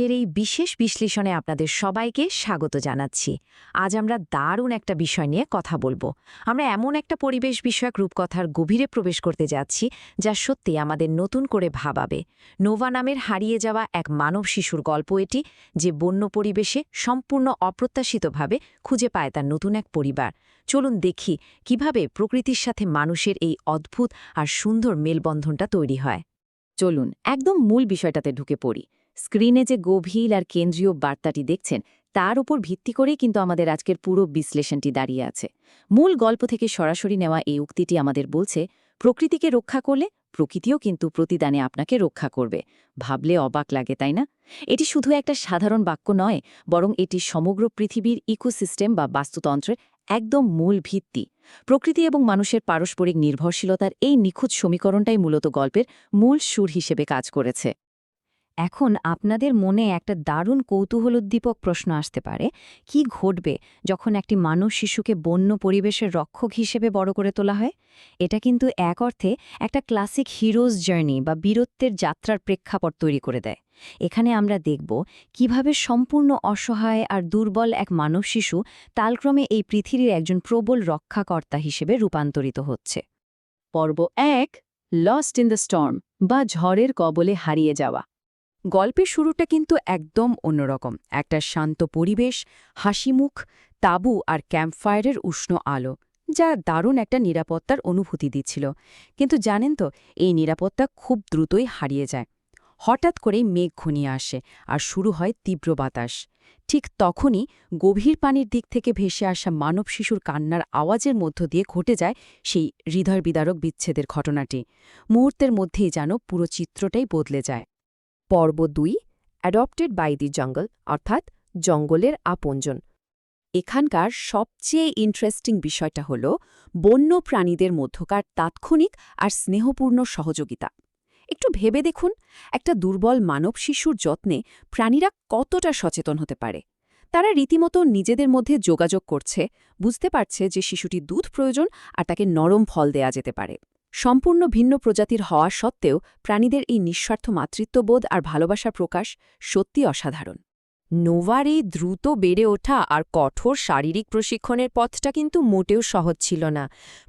এর এই বিশেষ বিশ্লেষণে আপনাদের সবাইকে স্বাগত জানাচ্ছি। আজ আমরা দারুণ একটা বিষয় নিয়ে কথা বলবো। আমরা এমন একটা পরিবেশ বিষয়ক রূপকথার গভীরে প্রবেশ করতে যাচ্ছি যা সত্যি আমাদের নতুন করে ভাবাবে। নোভা নামের হারিয়ে যাওয়া এক মানব শিশুর গল্প এটি, যে বন্য পরিবেশে সম্পূর্ণ অপ্রত্যাশিতভাবে খুঁজে পায় তার নতুন এক পরিবার। চলুন দেখি কিভাবে প্রকৃতির সাথে মানুষের এই অদ্ভুত আর সুন্দর মেলবন্ধনটা তৈরি হয়। চলুন একদম মূল বিষয়টাতে ঢুকে পড়ি। স্ক্রিনে যে গভীর আর কেন্দ্রীয় বার্তাটি দেখছেন, তার উপর ভিত্তি করেই কিন্তু আমাদের আজকের পুরো বিশ্লেষণটি দাঁড়িয়ে আছে। মূল গল্প থেকে সরাসরি নেওয়া এই উক্তিটি আমাদের বলছে, প্রকৃতিকে রক্ষা করলে প্রকৃতিও কিন্তু প্রতিদানে আপনাকে রক্ষা করবে। ভাবলে অবাক লাগে, তাই না? এটি শুধু একটা সাধারণ বাক্য নয়, বরং এটি সমগ্র পৃথিবীর ইকোসিস্টেম বা বাস্তুতন্ত্রের একদম মূল ভিত্তি। প্রকৃতি এবং মানুষের পারস্পরিক নির্ভরশীলতার এই নিখুঁত সমীকরণটাই মূলত গল্পের মূল সুর হিসেবে কাজ করেছে। এখন আপনাদের মনে একটা দারুণ কৌতূহলোদ্দীপক প্রশ্ন আসতে পারে, কি ঘটবে যখন একটি মানব শিশুকে বন্য পরিবেশের রক্ষক হিসেবে বড় করে তোলা হয়? এটা কিন্তু এক অর্থে একটা ক্লাসিক হিরোজ জার্নি বা বীরত্বের যাত্রার প্রেক্ষাপট তৈরি করে দেয়। এখানে আমরা দেখব কিভাবে সম্পূর্ণ অসহায় আর দুর্বল এক মানব শিশু তালক্রমে এই পৃথিবীর একজন প্রবল রক্ষাকর্তা হিসেবে রূপান্তরিত হচ্ছে। পর্ব ১, লস্ট ইন দ্য স্টর্ম বা ঝড়ের কবলে হারিয়ে যাওয়া। গল্পের শুরুটা কিন্তু একদম অন্যরকম। একটা শান্ত পরিবেশ, হাসিমুখ, তাঁবু আর ক্যাম্পফায়ারের উষ্ণ আলো, যা দারুণ একটা নিরাপত্তার অনুভূতি দিচ্ছিল। কিন্তু জানেন তো, এই নিরাপত্তা খুব দ্রুতই হারিয়ে যায়। হঠাৎ করেই মেঘ ঘনিয়ে আসে আর শুরু হয় তীব্র বাতাস। ঠিক তখনই গভীর পানির দিক থেকে ভেসে আসা মানব শিশুর কান্নার আওয়াজের মধ্য দিয়ে ঘটে যায় সেই হৃদয়বিদারক বিচ্ছেদের ঘটনাটি। মুহূর্তের মধ্যেই যেন পুরো চিত্রটাই বদলে যায়। পর্ব ২, অ্যাডপ্টেড বাই দি জঙ্গল, অর্থাৎ জঙ্গলের আপনজন। এখানকার সবচেয়ে ইন্টারেস্টিং বিষয়টা হল বন্য প্রাণীদের মধ্যকার তাৎক্ষণিক আর স্নেহপূর্ণ সহযোগিতা। একটু ভেবে দেখুন, একটা দুর্বল মানব শিশুর যত্নে প্রাণীরা কতটা সচেতন হতে পারে। তারা রীতিমতো নিজেদের মধ্যে যোগাযোগ করছে, বুঝতে পারছে যে শিশুটির দুধ প্রয়োজন আর তাকে নরম ফল দেয়া যেতে পারে। সম্পূর্ণ ভিন্ন প্রজাতির হওয়া সত্ত্বেও প্রাণীদের এই নিঃস্বার্থ মাতৃত্ববোধ আর ভালোবাসার প্রকাশ সত্যি অসাধারণ। নোভার এই দ্রুত বেড়ে ওঠা আর কঠোর শারীরিক প্রশিক্ষণের পথটা কিন্তু মোটেও সহজ ছিল না।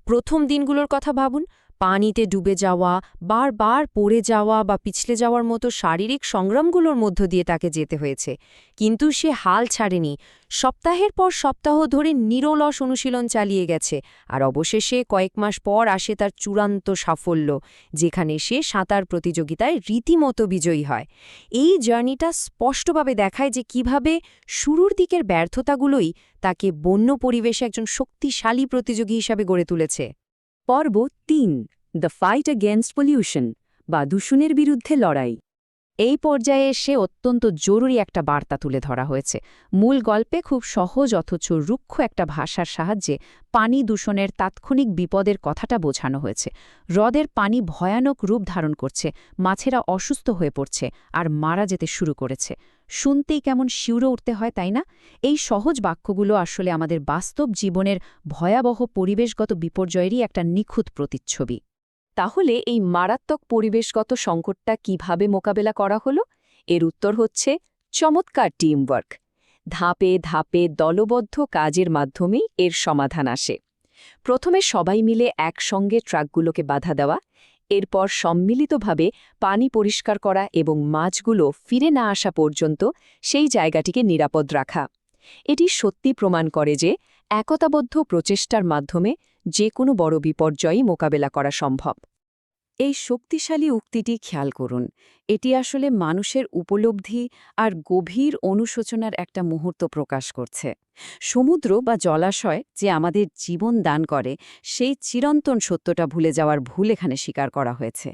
প্রথম দিনগুলোর কথা ভাবুন, পানিতে ডুবে যাওয়া, বারবার পড়ে যাওয়া বা পিছলে যাওয়ার মতো শারীরিক সংগ্রামগুলোর মধ্য দিয়ে তাকে যেতে হয়েছে। কিন্তু সে হাল ছাড়েনি। সপ্তাহের পর সপ্তাহ ধরে নিরলস অনুশীলন চালিয়ে গেছে, আর অবশেষে কয়েক মাস পর আসে তার চূড়ান্ত সাফল্য, যেখানে সে সাঁতার প্রতিযোগিতায় রীতিমতো বিজয়ী হয়। এই জার্নিটা স্পষ্টভাবে দেখায় যে কিভাবে শুরুর দিকের ব্যর্থতাগুলোই তাকে বন্য পরিবেশে একজন শক্তিশালী প্রতিযোগী হিসাবে গড়ে তুলেছে। পর্ব ৩, দ্য ফাইট এগেইনস্ট পলিউশন বা দূষণের বিরুদ্ধে লড়াই। এই পর্যায়ে এসে অত্যন্ত জরুরি একটা বার্তা তুলে ধরা হয়েছে। মূল গল্পে খুব সহজ অথচ রুক্ষ একটা ভাষার সাহায্যে পানি দূষণের তাৎক্ষণিক বিপদের কথাটা বোঝানো হয়েছে। হ্রদের পানি ভয়ানক রূপ ধারণ করছে, মাছেরা অসুস্থ হয়ে পড়ছে আর মারা যেতে শুরু করেছে। শুনতেই কেমন শিউরে উঠতে হয়, তাই না? এই সহজ বাক্যগুলো আসলে আমাদের বাস্তব জীবনের ভয়াবহ পরিবেশগত বিপর্যয়েরই একটা নিখুঁত প্রতিচ্ছবি। তাহলে এই মারাত্মক পরিবেশগত সংকটটা কিভাবে মোকাবেলা করা হলো? এর উত্তর হচ্ছে চমৎকার টিমওয়ার্ক। ধাপে ধাপে দলবদ্ধ কাজের মাধ্যমেই এর সমাধান আসে। প্রথমে সবাই মিলে একসঙ্গে ট্রাকগুলোকে বাধা দেওয়া, এরপর সম্মিলিতভাবে পানি পরিষ্কার করা এবং মাছগুলো ফিরে না আসা পর্যন্ত সেই জায়গাটিকে নিরাপদ রাখা। এটি সত্যি প্রমাণ করে যে একতাবদ্ধ প্রচেষ্টার মাধ্যমে যে কোনো বড় বিপর্যয়ই মোকাবেলা করা সম্ভব। এই শক্তিশালী উক্তিটি খেয়াল করুন। এটি আসলে মানুষের উপলব্ধি আর গভীর অনুশোচনার একটা মুহূর্ত প্রকাশ করছে। সমুদ্র বা জলাশয় যে আমাদের জীবন দান করে, সেই চিরন্তন সত্যটা ভুলে যাওয়ার ভুল এখানে স্বীকার করা হয়েছে।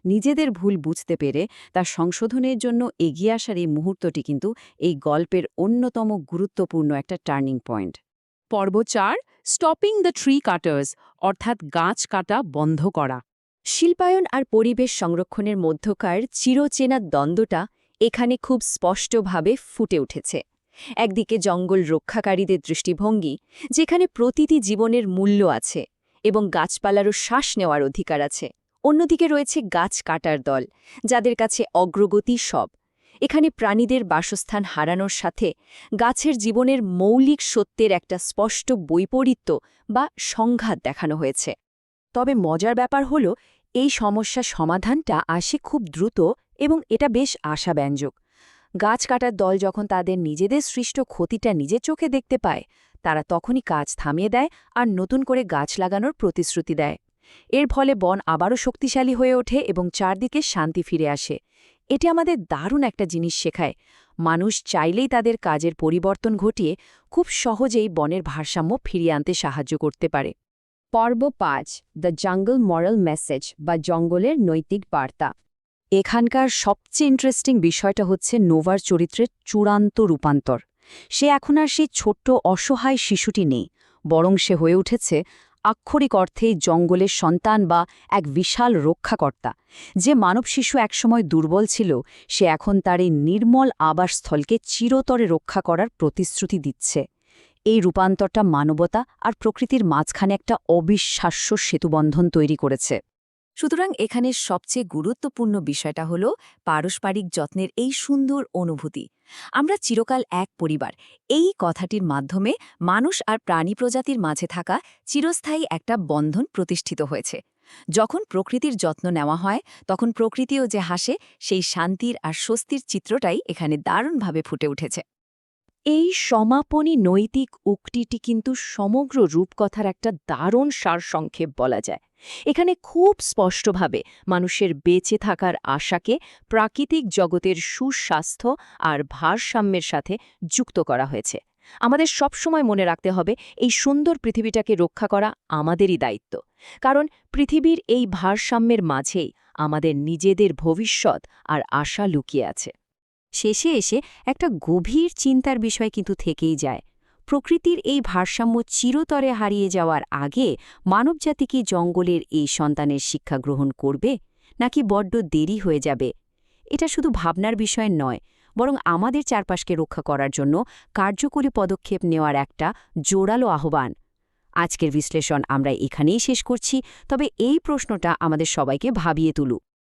নিজেদের ভুল বুঝতে পেরে তা সংশোধনের জন্য এগিয়ে আসার এই মুহূর্তটি কিন্তু এই গল্পের অন্যতম গুরুত্বপূর্ণ একটা টার্নিং পয়েন্ট। পর্ব ৪, স্টপিং দ্য ট্রি কাটার্স, অর্থাৎ গাছ কাটা বন্ধ করা। শিল্পায়ন আর পরিবেশ সংরক্ষণের মধ্যকার চিরচেনা দ্বন্দ্বটা এখানে খুব স্পষ্টভাবে ফুটে উঠেছে। একদিকে জঙ্গল রক্ষাকারীদের দৃষ্টিভঙ্গি, যেখানে প্রতিটি জীবনের মূল্য আছে এবং গাছপালারও শ্বাস নেওয়ার অধিকার আছে। অন্যদিকে রয়েছে গাছ কাটার দল, যাদের কাছে অগ্রগতি সব। এখানে প্রাণীদের বাসস্থান হারানোর সাথে গাছের জীবনের মৌলিক সত্যের একটা স্পষ্ট বৈপরীত্য বা সংঘাত দেখানো হয়েছে। তবে মজার ব্যাপার হল এই সমস্যার সমাধানটা আসে খুব দ্রুত এবং এটা বেশ আশাব্যঞ্জক। গাছ কাটার দল যখন তাদের নিজেদের সৃষ্ট ক্ষতিটা নিজের চোখে দেখতে পায়, তারা তখনই কাজ থামিয়ে দেয় আর নতুন করে গাছ লাগানোর প্রতিশ্রুতি দেয়। এর ফলে বন আবারও শক্তিশালী হয়ে ওঠে এবং চারদিকে শান্তি ফিরে আসে। এটি আমাদের দারুণ একটা জিনিস শেখায়। মানুষ চাইলেই তাদের কাজের পরিবর্তন ঘটিয়ে খুব সহজেই বনের ভারসাম্য ফিরিয়ে আনতে সাহায্য করতে পারে। পর্ব ৫ দ্য জঙ্গল মরাল মেসেজ বা জঙ্গলের নৈতিক বার্তা। এখানকার সবচেয়ে ইন্টারেস্টিং বিষয়টা হচ্ছে নোভার চরিত্রের চূড়ান্ত রূপান্তর। সে এখন আর সেই ছোট্ট অসহায় শিশুটি নেই, বরং সে হয়ে উঠেছে আক্ষরিক অর্থেই জঙ্গলের সন্তান বা এক বিশাল রক্ষাকর্তা। যে মানব শিশু একসময় দুর্বল ছিল, সে এখন তার এই নির্মল আবাসস্থলকে চিরতরে রক্ষা করার প্রতিশ্রুতি দিচ্ছে। এই রূপান্তরটা মানবতা আর প্রকৃতির মাঝখানে একটা অবিশ্বাস্য সেতুবন্ধন তৈরি করেছে। সুতরাং এখানে সবচেয়ে গুরুত্বপূর্ণ বিষয়টা হল পারস্পরিক যত্নের এই সুন্দর অনুভূতি। আমরা চিরকাল এক পরিবার, এই কথাটির মাধ্যমে মানুষ আর প্রাণী প্রজাতির মাঝে থাকা চিরস্থায়ী একটা বন্ধন প্রতিষ্ঠিত হয়েছে। যখন প্রকৃতির যত্ন নেওয়া হয়, তখন প্রকৃতিও যে হাসে, সেই শান্তির আর স্বস্তির চিত্রটাই এখানে দারুণভাবে ফুটে উঠেছে। এই সমাপনী নৈতিক উক্তিটি কিন্তু সমগ্র রূপকথার একটা দারুণ সারসংক্ষেপ বলা যায়। এখানে খুব স্পষ্টভাবে মানুষের বেঁচে থাকার আশাকে প্রাকৃতিক জগতের সুস্বাস্থ্য আর ভারসাম্যের সাথে যুক্ত করা হয়েছে। আমাদের সবসময় মনে রাখতে হবে, এই সুন্দর পৃথিবীটাকে রক্ষা করা আমাদেরই দায়িত্ব, কারণ পৃথিবীর এই ভারসাম্যের মাঝেই আমাদের নিজেদের ভবিষ্যৎ আর আশা লুকিয়ে আছে। শেষে এসে একটা গভীর চিন্তার বিষয় কিন্তু থেকেই যায়। প্রকৃতির এই ভারসাম্য চিরতরে হারিয়ে যাওয়ার আগে মানবজাতি কি জঙ্গলের এই সন্তানের শিক্ষা গ্রহণ করবে, নাকি বড্ড দেরি হয়ে যাবে? এটা শুধু ভাবনার বিষয় নয়, বরং আমাদের চারপাশকে রক্ষা করার জন্য কার্যকরী পদক্ষেপ নেওয়ার একটা জোরালো আহ্বান। আজকের বিশ্লেষণ আমরা এখানেই শেষ করছি, তবে এই প্রশ্নটা আমাদের সবাইকে ভাবিয়ে তুলুক।